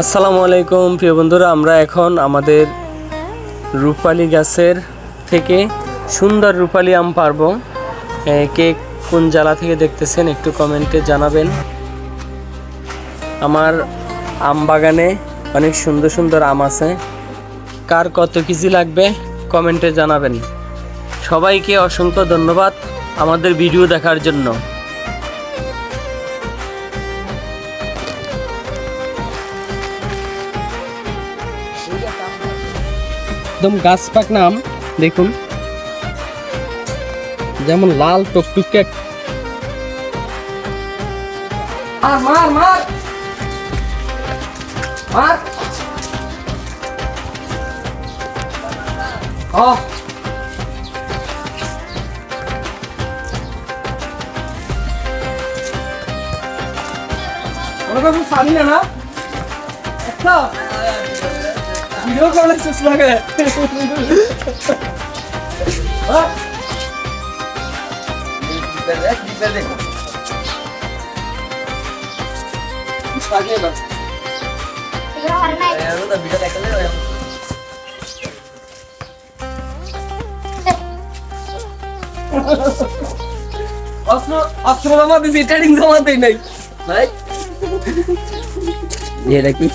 আসসালামু আলাইকুম প্রিয় বন্ধুরা, আমরা এখন আমাদের রূপালী গাছের থেকে সুন্দর রূপালী আম পারবো। কে কোন জেলা থেকে দেখতেছেন একটু কমেন্টে জানাবেন। আমার আম বাগানে অনেক সুন্দর সুন্দর আম আছে, কার কত কেজি লাগবে কমেন্টে জানাবেন। সবাইকে অসংখ্য ধন্যবাদ আমাদের ভিডিও দেখার জন্য। একদম গাছ পাকনা আম দেখুন, যেমন লাল টকটকে। মার মার মার ও ওরা তো পানি না একটা ভিডিও করলে শেষ লাগে। অস্ত্র জমা দিছি, ট্রেনিং জমা দেই নাই ভাই। এটা কি